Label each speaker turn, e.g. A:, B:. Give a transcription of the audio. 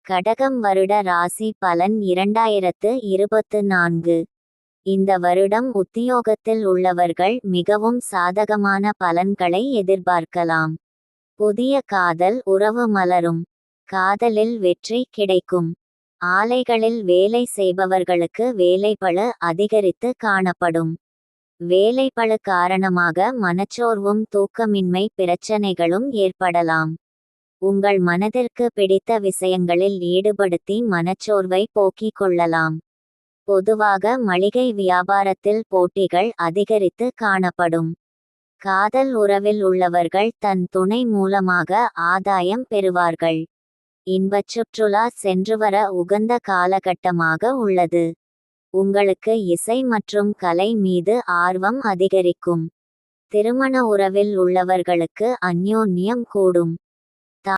A: கடகம் வருட ராசி பலன் 2024. இந்த வருடம் உத்தியோகத்தில் உள்ளவர்கள் மிகவும் சாதகமான பலன்களை எதிர்பார்க்கலாம். புதிய காதல் உறவு மலரும். காதலில் வெற்றி கிடைக்கும். ஆலைகளில் வேலை செய்பவர்களுக்கு வேலைப்பளு அதிகரித்து காணப்படும். வேலைப்பளு காரணமாக மனச்சோர்வும் தூக்கமின்மை பிரச்சனைகளும் ஏற்படலாம். உங்கள் மனதிற்கு பிடித்த விஷயங்களில் ஈடுபடுத்தி மனச்சோர்வை போக்கிக் கொள்ளலாம். பொதுவாக மளிகை வியாபாரத்தில் போட்டிகள் அதிகரித்து காணப்படும். காதல் உறவில் உள்ளவர்கள் தன் துணை மூலமாக ஆதாயம் பெறுவார்கள். இன்பச் சுற்றுலா சென்று வர உகந்த காலகட்டமாக உள்ளது. உங்களுக்கு இசை மற்றும் கலை மீது ஆர்வம் அதிகரிக்கும். திருமண உறவில் உள்ளவர்களுக்கு அந்யோன்யம் கூடும்.